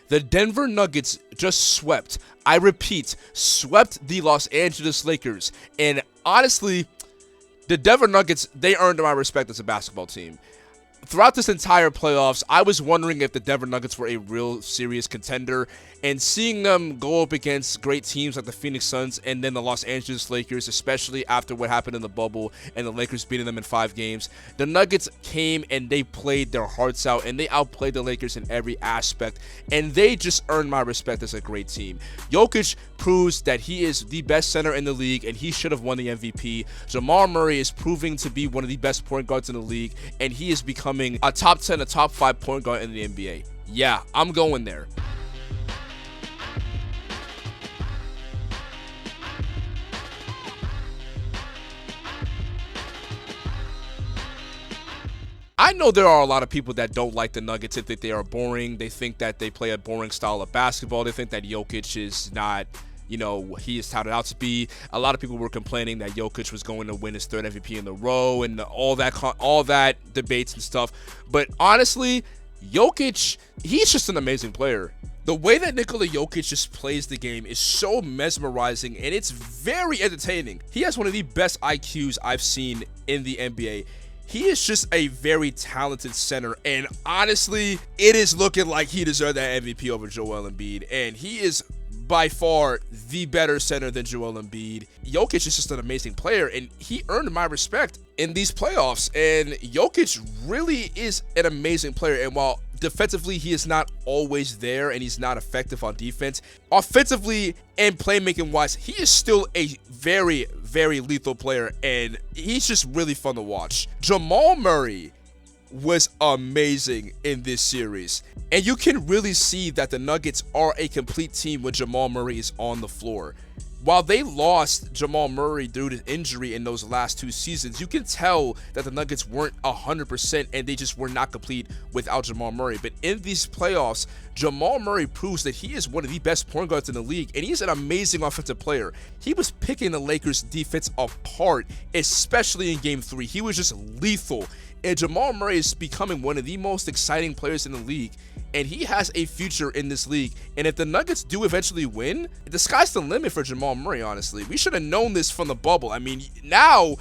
The Denver Nuggets just swept, I repeat, swept the Los Angeles Lakers. And honestly, the Denver Nuggets, they earned my respect as a basketball team. Throughout this entire playoffs, I was wondering if the Denver Nuggets were a real serious contender, and seeing them go up against great teams like the Phoenix Suns and then the Los Angeles Lakers, especially after what happened in the bubble and the Lakers beating them in 5 games, the Nuggets came and they played their hearts out and they outplayed the Lakers in every aspect, and they just earned my respect as a great team. Jokic proves that he is the best center in the league and he should have won the MVP. Jamal Murray is proving to be one of the best point guards in the league, and he is becoming a top 10, a top 5 point guard in the NBA. Yeah, I'm going there. I know there are a lot of people that don't like the Nuggets. They think they are boring. They think that they play a boring style of basketball. They think that Jokic is not, he is touted out to be. A lot of people were complaining that Jokic was going to win his 3rd MVP in a row and all that debates and stuff. But honestly, Jokic, he's just an amazing player. The way that Nikola Jokic just plays the game is so mesmerizing and it's very entertaining. He has one of the best IQs I've seen in the NBA. He is just a very talented center, and honestly, it is looking like he deserved that MVP over Joel Embiid, and he is by far the better center than Joel Embiid. Jokic is just an amazing player, and he earned my respect in these playoffs, and Jokic really is an amazing player, and while defensively he is not always there and he's not effective on defense, offensively and playmaking wise, he is still a very, very lethal player, and he's just really fun to watch. Jamal Murray was amazing in this series, and you can really see that the Nuggets are a complete team when Jamal Murray is on the floor. While they lost Jamal Murray due to injury in those last 2 seasons, you can tell that the Nuggets weren't 100% and they just were not complete without Jamal Murray. But in these playoffs, Jamal Murray proves that he is one of the best point guards in the league, and he's an amazing offensive player. He was picking the Lakers defense apart, especially in Game 3. He was just lethal. And Jamal Murray is becoming one of the most exciting players in the league, and he has a future in this league. And if the Nuggets do eventually win, the sky's the limit for Jamal Murray, honestly. We should have known this from the bubble. I mean, now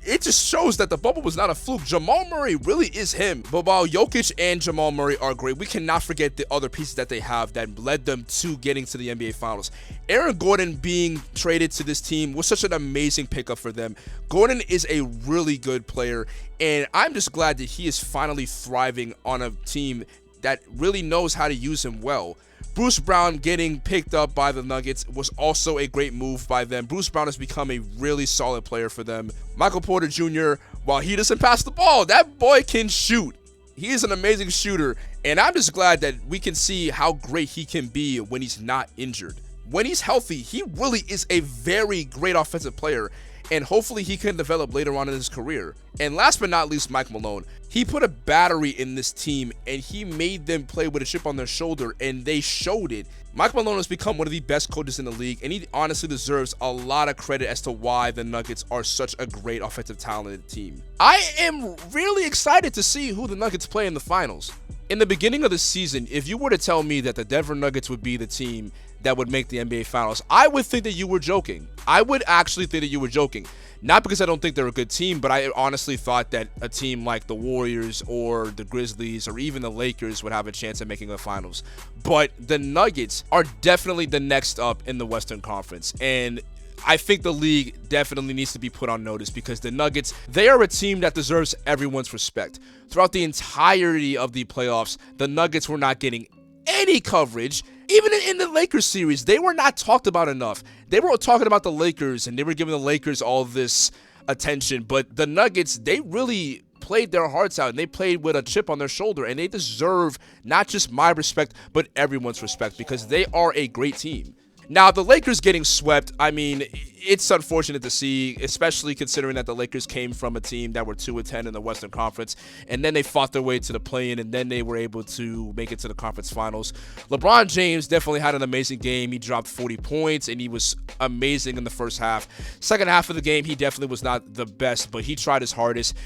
it just shows that the bubble was not a fluke. Jamal Murray really is him. But while Jokic and Jamal Murray are great, we cannot forget the other pieces that they have that led them to getting to the NBA Finals. Aaron Gordon being traded to this team was such an amazing pickup for them. Gordon is a really good player, and I'm just glad that he is finally thriving on a team that really knows how to use him well. Bruce Brown getting picked up by the Nuggets was also a great move by them. Bruce Brown has become a really solid player for them. Michael Porter Jr., while he doesn't pass the ball, that boy can shoot. He is an amazing shooter, and I'm just glad that we can see how great he can be when he's not injured. When he's healthy, he really is a very great offensive player, and hopefully he can develop later on in his career. And last but not least, Mike Malone. He put a battery in this team, and he made them play with a chip on their shoulder, and they showed it. Mike Malone has become one of the best coaches in the league, and he honestly deserves a lot of credit as to why the Nuggets are such a great offensive talented team. I am really excited to see who the Nuggets play in the finals. In the beginning of the season, if you were to tell me that the Denver Nuggets would be the team that would make the NBA Finals, I would think that you were joking. I would actually think that you were joking. Not because I don't think they're a good team, but I honestly thought that a team like the Warriors or the Grizzlies or even the Lakers would have a chance at making the finals. But the Nuggets are definitely the next up in the Western Conference, and I think the league definitely needs to be put on notice because the Nuggets, they are a team that deserves everyone's respect. Throughout the entirety of the playoffs, the Nuggets were not getting any coverage. Even in the Lakers series, they were not talked about enough. They were talking about the Lakers, and they were giving the Lakers all this attention. But the Nuggets, they really played their hearts out, and they played with a chip on their shoulder, and they deserve not just my respect, but everyone's respect because they are a great team. Now, the Lakers getting swept, I mean, it's unfortunate to see, especially considering that the Lakers came from a team that were 2-10 in the Western Conference, and then they fought their way to the play-in, and then they were able to make it to the conference finals. LeBron James definitely had an amazing game. He dropped 40 points, and he was amazing in the first half. Second half of the game, he definitely was not the best, but he tried his hardest.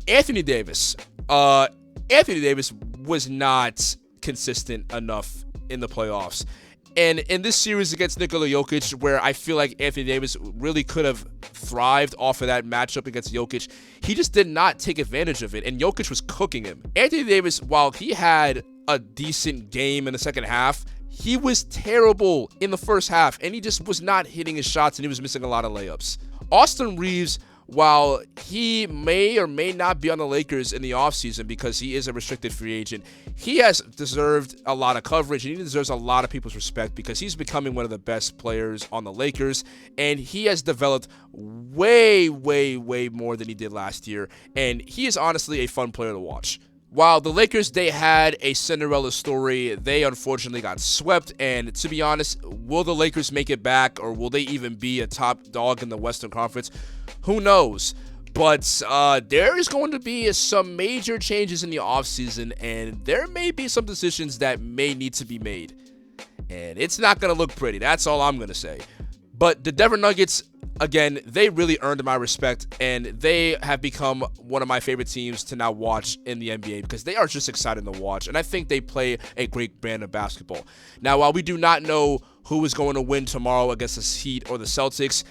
Anthony Davis was not consistent enough in the playoffs. And in this series against Nikola Jokic, where I feel like Anthony Davis really could have thrived off of that matchup against Jokic, he just did not take advantage of it, and Jokic was cooking him. Anthony Davis, while he had a decent game in the second half, he was terrible in the first half, and he just was not hitting his shots, and he was missing a lot of layups. Austin Reeves, while he may or may not be on the Lakers in the offseason because he is a restricted free agent, he has deserved a lot of coverage, and he deserves a lot of people's respect because he's becoming one of the best players on the Lakers, and he has developed way more than he did last year, and he is honestly a fun player to watch. While the Lakers, they had a Cinderella story, they unfortunately got swept, and to be honest, will the Lakers make it back, or will they even be a top dog in the Western Conference? Who knows? But there is going to be some major changes in the offseason, and there may be some decisions that may need to be made. And it's not going to look pretty. That's all I'm going to say. But the Denver Nuggets, again, they really earned my respect, and they have become one of my favorite teams to now watch in the NBA because they are just exciting to watch, and I think they play a great brand of basketball. Now, while we do not know who is going to win tomorrow against the Heat or the Celtics,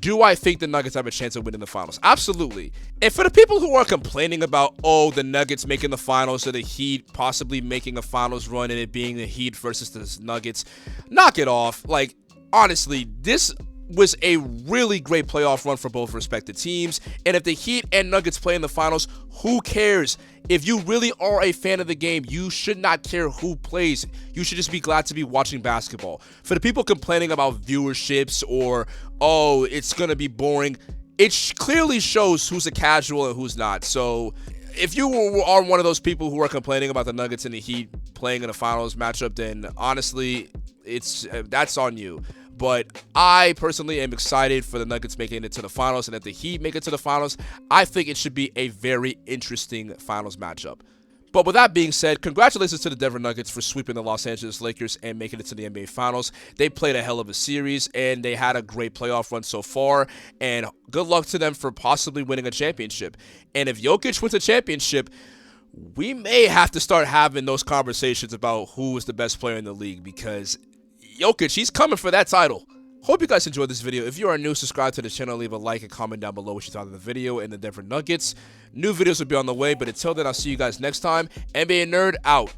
do I think the Nuggets have a chance of winning the finals? Absolutely. And for the people who are complaining about, oh, the Nuggets making the finals or the Heat possibly making a finals run and it being the Heat versus the Nuggets, knock it off. Like, honestly, this was a really great playoff run for both respective teams, and if the Heat and Nuggets play in the finals, who cares? If you really are a fan of the game, you should not care who plays. You should just be glad to be watching basketball. For the people complaining about viewerships or, oh, it's going to be boring, it clearly shows who's a casual and who's not. So if you are one of those people who are complaining about the Nuggets and the Heat playing in a finals matchup, then honestly, that's on you. But I personally am excited for the Nuggets making it to the finals, and if the Heat make it to the finals, I think it should be a very interesting finals matchup. But with that being said, congratulations to the Denver Nuggets for sweeping the Los Angeles Lakers and making it to the NBA Finals. They played a hell of a series, and they had a great playoff run so far, and good luck to them for possibly winning a championship. And if Jokic wins a championship, we may have to start having those conversations about who is the best player in the league, because Jokic, he's coming for that title. Hope you guys enjoyed this video. If you are new, subscribe to the channel, leave a like and comment down below what you thought of the video and the Denver Nuggets. New videos will be on the way, but until then, I'll see you guys next time. NBA Nerd out.